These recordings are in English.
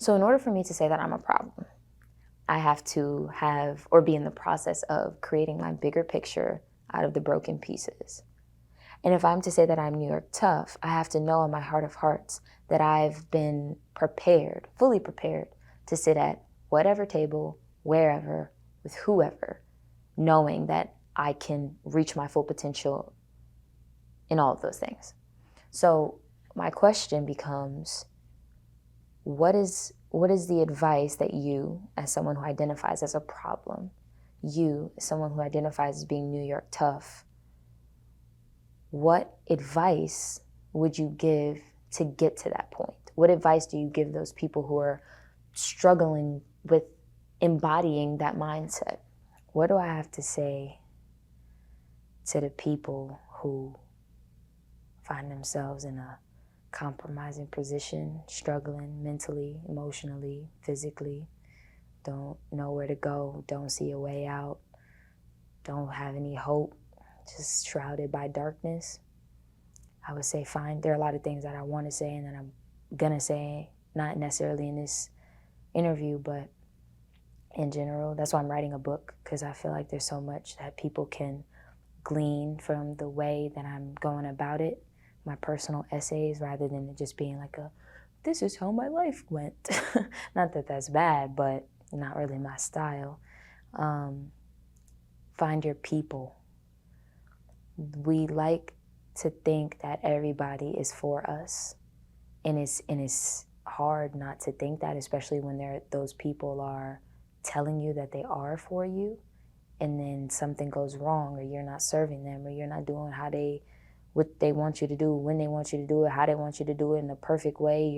So in order for me to say that I'm a problem, I have to have or be in the process of creating my bigger picture out of the broken pieces. And if I'm to say that I'm New York tough, I have to know in my heart of hearts that I've been prepared, fully prepared, to sit at whatever table, wherever, with whoever, knowing that I can reach my full potential in all of those things. So my question becomes, what is the advice that you, as someone who identifies as a problem, you, as someone who identifies as being New York tough, what advice would you give to get to that point? What advice do you give those people who are struggling with embodying that mindset? What do I have to say to the people who find themselves in a compromising position, struggling mentally, emotionally, physically, don't know where to go, don't see a way out, don't have any hope, just shrouded by darkness? I would say fine. There are a lot of things that I want to say and that I'm going to say, not necessarily in this interview, but in general. That's why I'm writing a book, because I feel like there's so much that people can glean from the way that I'm going about it, my personal essays, rather than it just being like this is how my life went. Not that that's bad, but not really my style. Find your people. We like to think that everybody is for us, and it's hard not to think that, especially when those people are telling you that they are for you, and then something goes wrong, or you're not serving them, or you're not doing what they want you to do, when they want you to do it, how they want you to do it in the perfect way.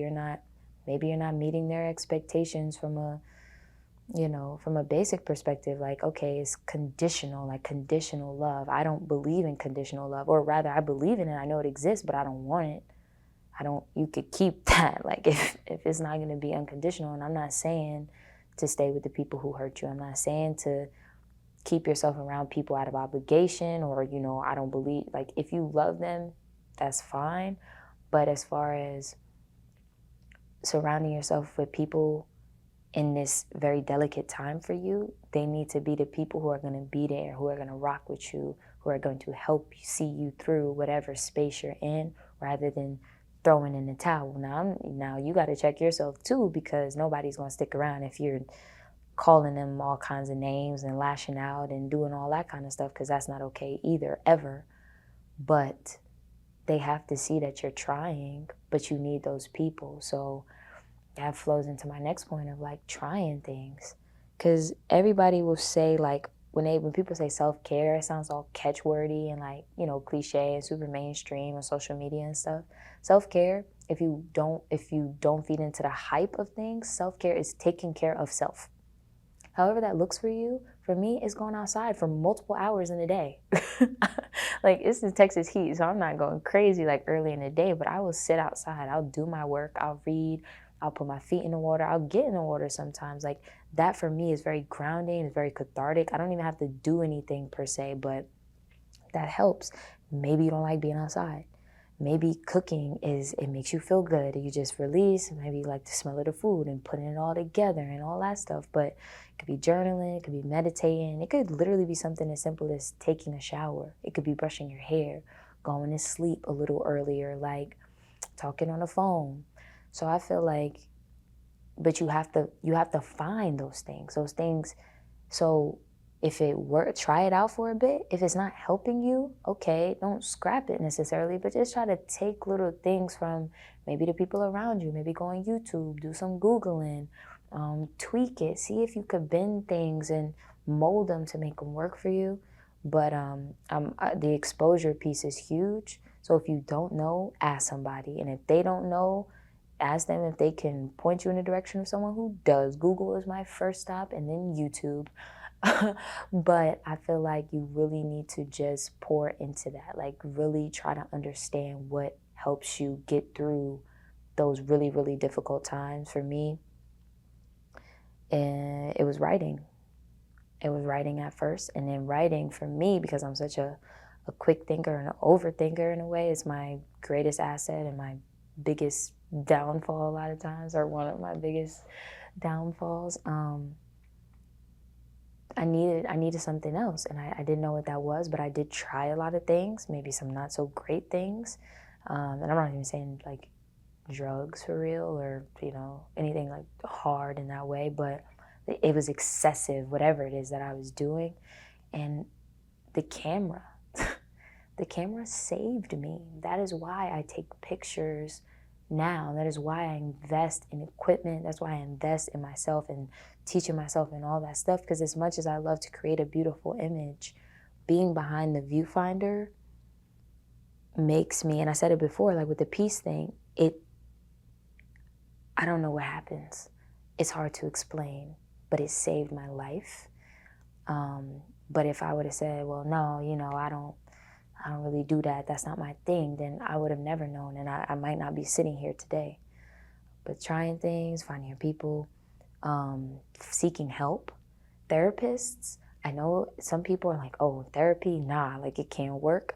Maybe you're not meeting their expectations from a basic perspective. Like, okay, it's conditional, like conditional love. I don't believe in conditional love, or rather I believe in it, I know it exists, but I don't want it. You could keep that. Like, if it's not going to be unconditional, and I'm not saying to stay with the people who hurt you. I'm not saying to keep yourself around people out of obligation, or, I don't believe, like, if you love them, that's fine. But as far as surrounding yourself with people in this very delicate time for you, they need to be the people who are going to be there, who are going to rock with you, who are going to help you see you through whatever space you're in, rather than throwing in the towel. Now you got to check yourself too, because nobody's going to stick around if you're calling them all kinds of names and lashing out and doing all that kind of stuff, because that's not okay either, ever. But they have to see that you're trying, but you need those people. So that flows into my next point of, like, trying things. Because everybody will say, like, when people say self-care, it sounds all catchwordy and, like, cliche and super mainstream on social media and stuff. Self-care, if you don't feed into the hype of things, self-care is taking care of self. However that looks for you, for me, it's going outside for multiple hours in a day. Like, it's in Texas heat, so I'm not going crazy like early in the day, but I will sit outside. I'll do my work. I'll read. I'll put my feet in the water. I'll get in the water sometimes. Like, that for me is very grounding. It's very cathartic. I don't even have to do anything per se, but that helps. Maybe you don't like being outside. Maybe cooking it makes you feel good. You just release. Maybe you like the smell of the food and putting it all together and all that stuff. But it could be journaling, it could be meditating. It could literally be something as simple as taking a shower. It could be brushing your hair, going to sleep a little earlier, like talking on the phone. So I feel like, but you have to find those things. So if try it out for a bit. If it's not helping you, okay, don't scrap it necessarily, but just try to take little things from maybe the people around you. Maybe go on YouTube, do some Googling, tweak it, see if you could bend things and mold them to make them work for you. But the exposure piece is huge. So if you don't know, ask somebody. And if they don't know, ask them if they can point you in the direction of someone who does. Google is my first stop, and then YouTube. But I feel like you really need to just pour into that. Like, really try to understand what helps you get through those really, really difficult times. For me, and it was writing. It was writing at first, and then writing for me, because I'm such a quick thinker and an overthinker in a way, is my greatest asset and my biggest downfall a lot of times, or one of my biggest downfalls. I needed something else, and I didn't know what that was, but I did try a lot of things, maybe some not so great things. And I'm not even saying like drugs for real, or anything like hard in that way, but it was excessive, whatever it is that I was doing. And the camera the camera saved me. That is why I take pictures now. That is why I invest in equipment. That's why I invest in myself and teaching myself and all that stuff. Because as much as I love to create a beautiful image, being behind the viewfinder makes me, and I said it before, like with the peace thing, I don't know what happens. It's hard to explain, but it saved my life. But if I would have said, well, no, I don't really do that, that's not my thing, then I would have never known, and I might not be sitting here today. But trying things, finding people, seeking help, therapists. I know some people are like, oh, therapy, nah, like it can't work.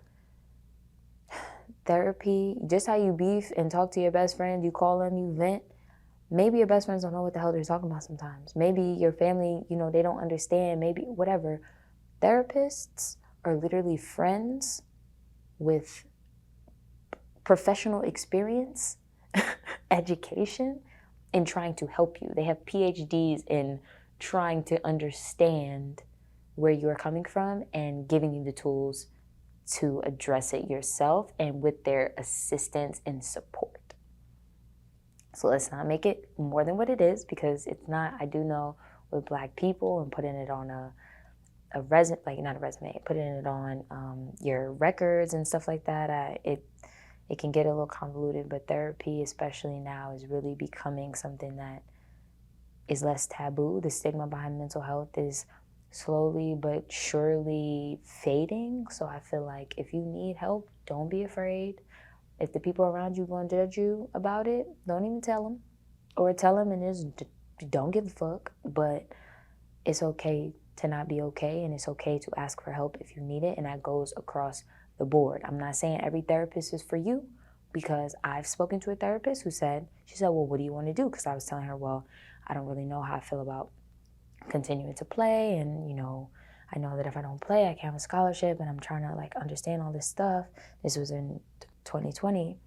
Therapy, just how you beef and talk to your best friend, you call them, you vent. Maybe your best friends don't know what the hell they're talking about sometimes. Maybe your family, they don't understand, maybe whatever. Therapists are literally friends with professional experience, education, in trying to help you. They have PhDs in trying to understand where you're coming from and giving you the tools to address it yourself, and with their assistance and support. So let's not make it more than what it is, because it's not. I do know with Black people and putting it on a resume, like not a resume, putting it on your records and stuff like that, it can get a little convoluted. But therapy, especially now, is really becoming something that is less taboo. The stigma behind mental health is slowly but surely fading. So I feel like if you need help, don't be afraid. If the people around you going to judge you about it, don't even tell them. Or tell them and just don't give a fuck. But it's okay to not be okay, and it's okay to ask for help if you need it, and that goes across the board. I'm not saying every therapist is for you, because I've spoken to a therapist who said, well, what do you want to do? Because I was telling her, well, I don't really know how I feel about continuing to play, and I know that if I don't play, I can't have a scholarship, and I'm trying to like understand all this stuff. This was in 2020,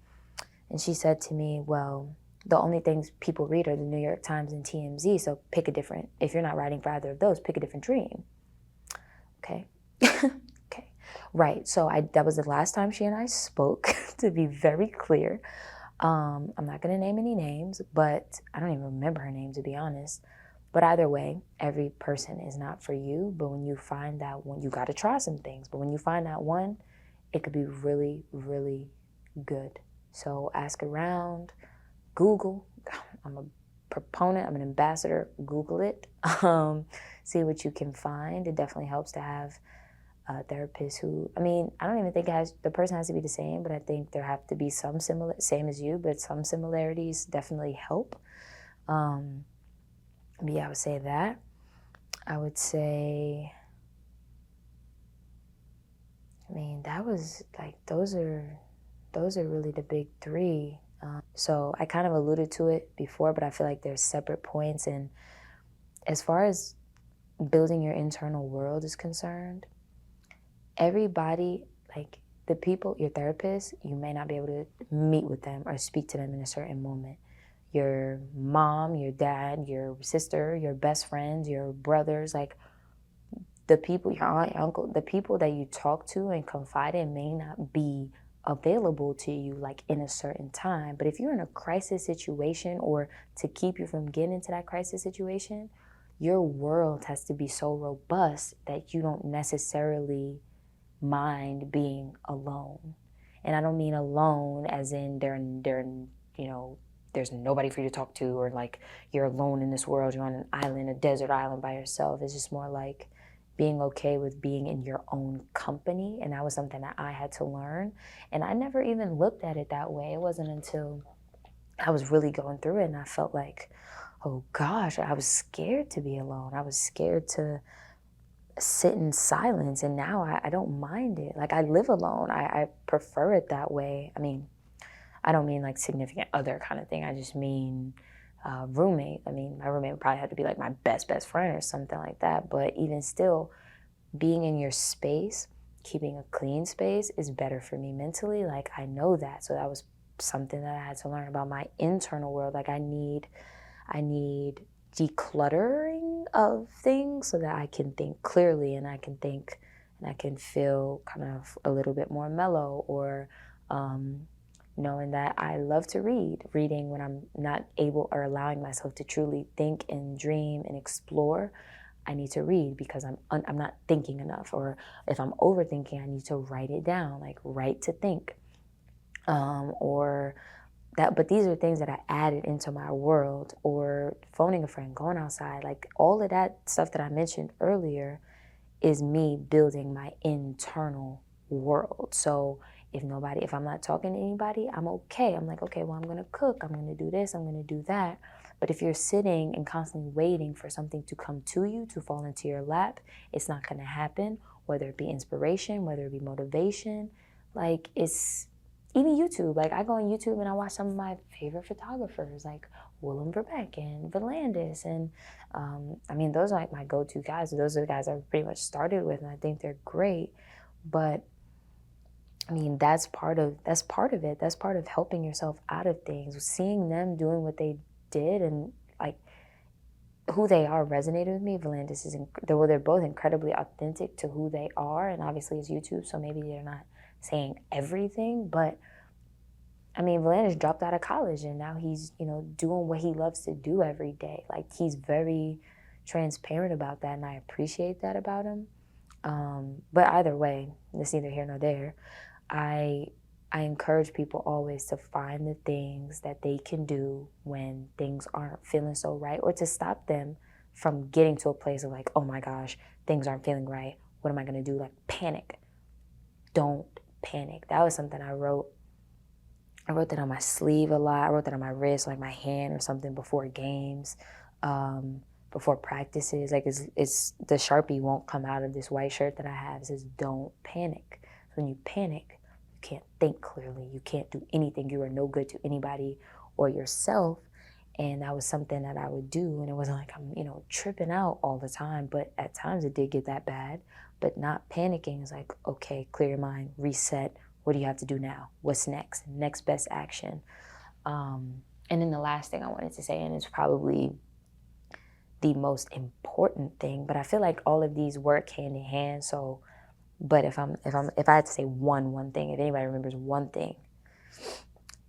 and she said to me, well, the only things people read are the New York Times and TMZ, so pick a different, if you're not writing for either of those, pick a different dream. Okay. Okay. Right. So that was the last time she and I spoke, to be very clear. I'm not going to name any names, but I don't even remember her name, to be honest. But either way, every person is not for you. But when you find that one, you got to try some things. But when you find that one, it could be really, really good. So ask around, Google. I'm a proponent, I'm an ambassador. Google it. See what you can find. It definitely helps to have a therapist who, I don't even think the person has to be the same, but I think there have to be some similar, same as you, but some similarities definitely help. Yeah, I would say that. I would say, that was like, those are really the big three. So I kind of alluded to it before, but I feel like there's separate points. And as far as building your internal world is concerned, everybody, like the people, your therapist, you may not be able to meet with them or speak to them in a certain moment. Your mom, your dad, your sister, your best friends, your brothers, like the people, your aunt, your uncle, the people that you talk to and confide in may not be available to you like in a certain time. But if you're in a crisis situation, or to keep you from getting into that crisis situation, your world has to be so robust that you don't necessarily mind being alone. And I don't mean alone as in there's nobody for you to talk to, or like you're alone in this world, you're on an island, a desert island by yourself. It's just more like being okay with being in your own company. And that was something that I had to learn. And I never even looked at it that way. It wasn't until I was really going through it and I felt like, oh gosh, I was scared to be alone. I was scared to sit in silence. And now I don't mind it. Like I live alone. I prefer it that way. I don't mean like significant other kind of thing. I just mean roommate. I mean, my roommate would probably have to be like my best friend or something like that. But even still, being in your space, keeping a clean space is better for me mentally. Like, I know that. So that was something that I had to learn about my internal world. Like, I need decluttering of things so that I can think clearly, and I can think and I can feel kind of a little bit more mellow, or knowing that I love to reading when I'm not able or allowing myself to truly think and dream and explore. I need to read because I'm not thinking enough, or if I'm overthinking, I need to write it down, like write to think, or that. But these are things that I added into my world, or phoning a friend, going outside, like all of that stuff that I mentioned earlier is me building my internal world. So if I'm not talking to anybody, I'm okay. I'm like, okay, well, I'm going to cook. I'm going to do this. I'm going to do that. But if you're sitting and constantly waiting for something to come to you, to fall into your lap, it's not going to happen, whether it be inspiration, whether it be motivation. Like, it's even YouTube. Like, I go on YouTube and I watch some of my favorite photographers, like Willem Verbeck and Volandis. And I mean, those are like my go-to guys. Those are the guys I've pretty much started with, and I think they're great. But I mean, that's part of it. That's part of helping yourself out of things. Seeing them doing what they did, and like who they are, resonated with me. Volandis they're both incredibly authentic to who they are, and obviously it's YouTube, so maybe they're not saying everything, but I mean, Volandis dropped out of college and now he's, doing what he loves to do every day. Like, he's very transparent about that, and I appreciate that about him. But either way, it's neither here nor there. I encourage people always to find the things that they can do when things aren't feeling so right, or to stop them from getting to a place of like, oh my gosh, things aren't feeling right. What am I going to do? Like, panic. Don't panic. That was something I wrote that on my sleeve a lot. I wrote that on my wrist, like my hand or something, before games, before practices. Like, it's the Sharpie won't come out of this white shirt that I have. It says, don't panic. So when you panic, you can't think clearly. You can't do anything. You are no good to anybody or yourself. And that was something that I would do. And it wasn't like I'm, tripping out all the time. But at times it did get that bad. But not panicking is like, okay, clear your mind, reset. What do you have to do now? What's next? Next best action. And then the last thing I wanted to say, and it's probably the most important thing, but I feel like all of these work hand in hand. So, but if I had to say one thing, if anybody remembers one thing,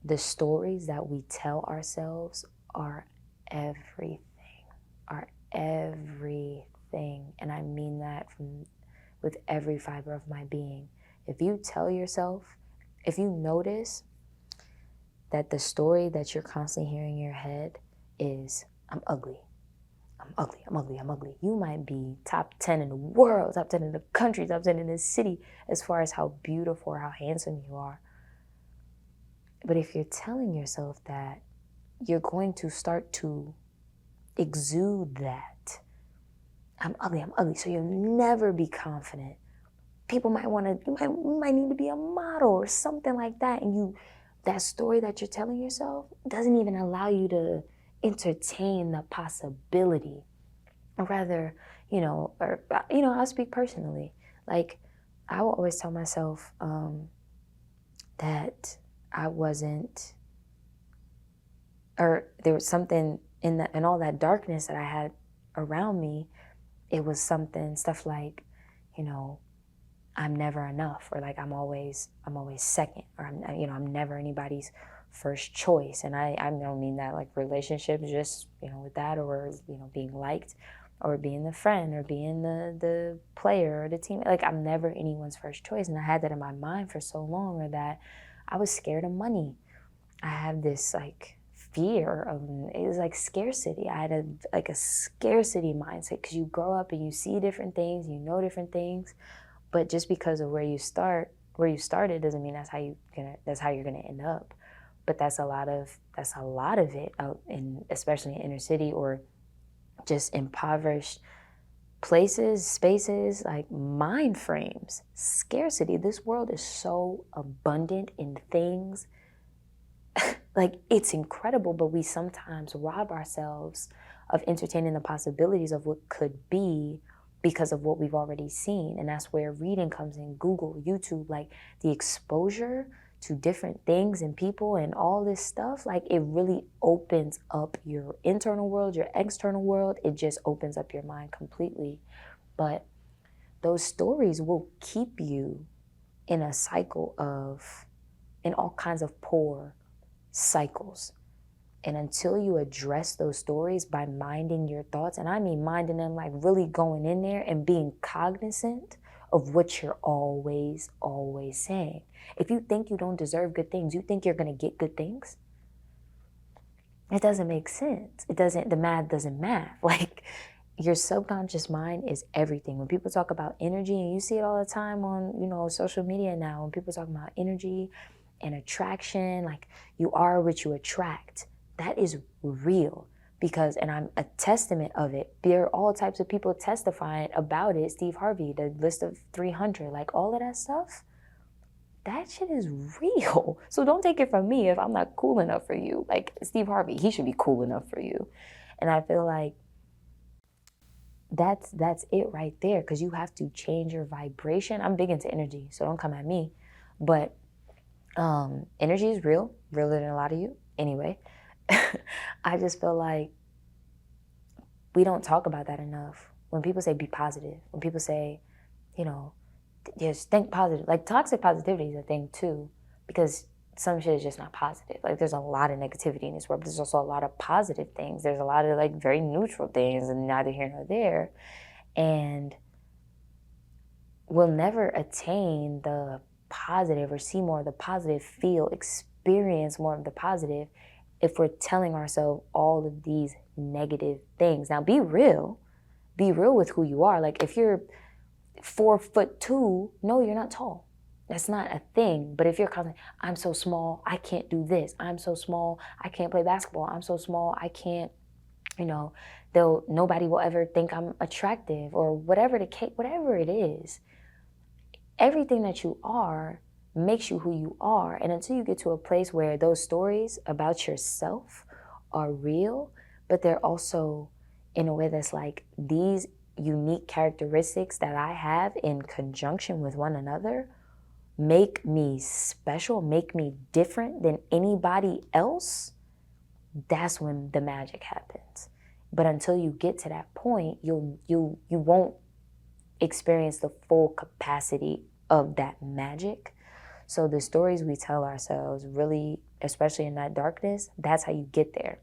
the stories that we tell ourselves are everything, and I mean that with every fiber of my being. If you tell yourself, if you notice that the story that you're constantly hearing in your head is, I'm ugly, you might be top 10 in the world, top 10 in the country, top 10 in the city, as far as how beautiful or how handsome you are. But if you're telling yourself that, you're going to start to exude that. I'm ugly, so you'll never be confident. People might you might need to be a model or something like that. And that story that you're telling yourself doesn't even allow you to entertain the possibility. Or rather, I'll speak personally. Like, I will always tell myself that I wasn't, or there was something in all that darkness that I had around me. It was stuff like, I'm never enough, or like I'm always second, or I'm never anybody's first choice. And I don't mean that like relationships, just with that, or being liked, or being the friend, or being the player or the team. Like, I'm never anyone's first choice. And I had that in my mind for so long, or that I was scared of money. I had this like fear of, it was like scarcity. I had a scarcity mindset, because you grow up and you see different things, you know different things. But just because of where you started doesn't mean that's how you're gonna end up. But that's a lot of it out in, especially in inner city, or just impoverished places, spaces, like mind frames. Scarcity. This world is so abundant in things like, it's incredible, but we sometimes rob ourselves of entertaining the possibilities of what could be because of what we've already seen. And that's where reading comes in, Google, YouTube, like the exposure to different things and people and all this stuff, like it really opens up your internal world, your external world. It just opens up your mind completely. But those stories will keep you in a cycle of, in all kinds of poor cycles. And until you address those stories by minding your thoughts, and I mean minding them, like really going in there and being cognizant of what you're always saying. If you think you don't deserve good things, you think you're going to get good things? It doesn't make sense. The math doesn't math. Like, your subconscious mind is everything. When people talk about energy, and you see it all the time on, social media now, when people talk about energy and attraction, like you are what you attract. That is real, because, and I'm a testament of it. There are all types of people testifying about it. Steve Harvey, the list of 300, like all of that stuff. That shit is real. So don't take it from me if I'm not cool enough for you. Like Steve Harvey, he should be cool enough for you. And I feel like that's it right there, because you have to change your vibration. I'm big into energy, so don't come at me. But energy is real, realer than a lot of you. Anyway, I just feel like we don't talk about that enough. When people say be positive, when people say, just think positive. Like toxic positivity is a thing too, because some shit is just not positive. Like there's a lot of negativity in this world, but there's also a lot of positive things. There's a lot of like very neutral things, and neither here nor there. And we'll never attain the positive or see more of the positive, feel, experience more of the positive if we're telling ourselves all of these negative things. Now be real with who you are. Like if you're 4'2", no, you're not tall. That's not a thing. But if you're constantly, I'm so small, I can't do this. I'm so small, I can't play basketball. I'm so small, I can't, nobody will ever think I'm attractive, or whatever the case, whatever it is. Everything that you are makes you who you are. And until you get to a place where those stories about yourself are real, but they're also in a way that's like, these unique characteristics that I have in conjunction with one another make me special, make me different than anybody else, that's when the magic happens. But until you get to that point, you won't experience the full capacity of that magic. So the stories we tell ourselves, really, especially in that darkness, that's how you get there.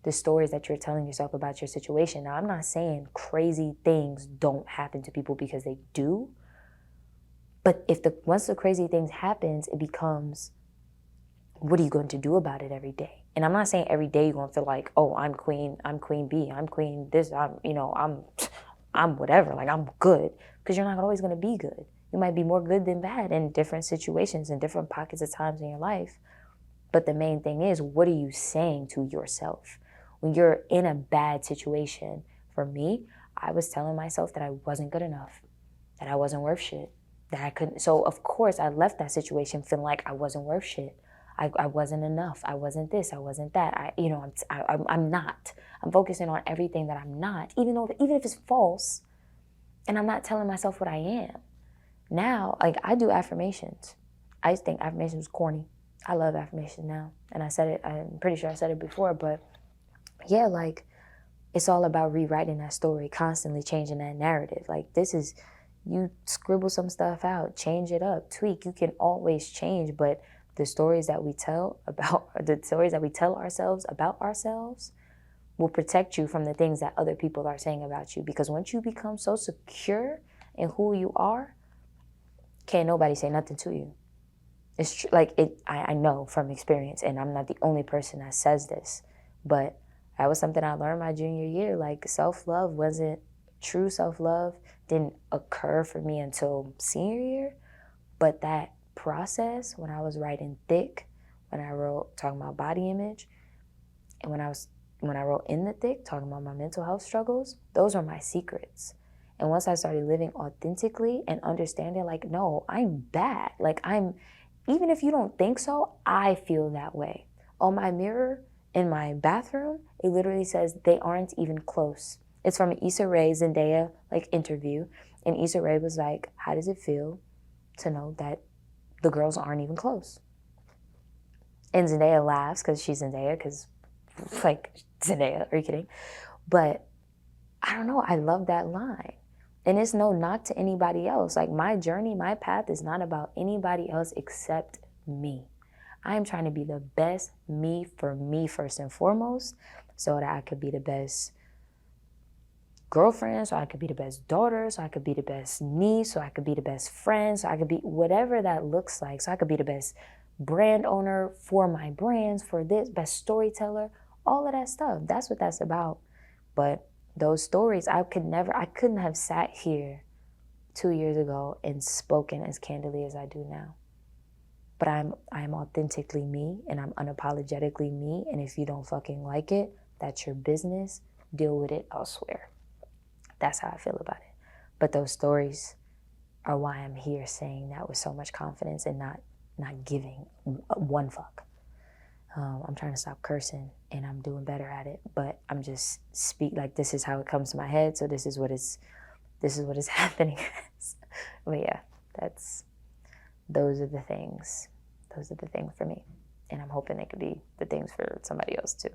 The stories that you're telling yourself about your situation. Now, I'm not saying crazy things don't happen to people, because they do. But once the crazy things happens, it becomes, what are you going to do about it every day? And I'm not saying every day you're going to feel like, oh, I'm queen bee, I'm queen this, I'm whatever, like I'm good. Because you're not always going to be good. You might be more good than bad in different situations, in different pockets of times in your life. But the main thing is, what are you saying to yourself? When you're in a bad situation, for me, I was telling myself that I wasn't good enough, that I wasn't worth shit, that I couldn't. So of course I left that situation feeling like I wasn't worth shit. I wasn't enough. I wasn't this. I wasn't that. I'm not. I'm focusing on everything that I'm not, even if it's false, and I'm not telling myself what I am. Now, like, I do affirmations. I used to think affirmations was corny. I love affirmations now, and I said it. I'm pretty sure I said it before, but yeah, like, it's all about rewriting that story, constantly changing that narrative. Like, you scribble some stuff out, change it up, tweak. You can always change, but the stories that we tell ourselves about ourselves will protect you from the things that other people are saying about you. Because once you become so secure in who you are, can't nobody say nothing to you. It's true. Like, I know from experience, and I'm not the only person that says this, but that was something I learned my junior year. Like, true self-love didn't occur for me until senior year. But that process, when I was writing Thick, when I wrote talking about body image, and when I wrote In the Thick, talking about my mental health struggles, those are my secrets. And once I started living authentically and understanding, like, no, I'm bad. Like, I'm even if you don't think so, I feel that way. On my mirror in my bathroom, it literally says they aren't even close. It's from an Issa Rae Zendaya like interview, and Issa Rae was like, "How does it feel to know that the girls aren't even close?" And Zendaya laughs because she's Zendaya, because like, Zendaya, are you kidding? But I don't know, I love that line. And it's no knock to anybody else. Like, my journey, my path is not about anybody else except me. I am trying to be the best me for me first and foremost, so that I could be the best girlfriend, so I could be the best daughter, so I could be the best niece, so I could be the best friend, so I could be whatever that looks like, so I could be the best brand owner for my brands, for this, best storyteller, all of that stuff. That's what that's about. But those stories, I couldn't have sat here 2 years ago and spoken as candidly as I do now. But I'm authentically me, and I'm unapologetically me, and if you don't fucking like it, that's your business. Deal with it elsewhere. That's how I feel about it. But those stories are why I'm here saying that with so much confidence and not giving one fuck. I'm trying to stop cursing, and I'm doing better at it. But I'm just like, this is how it comes to my head. So this is what is happening. But yeah, those are the things. Those are the things for me, and I'm hoping they could be the things for somebody else too.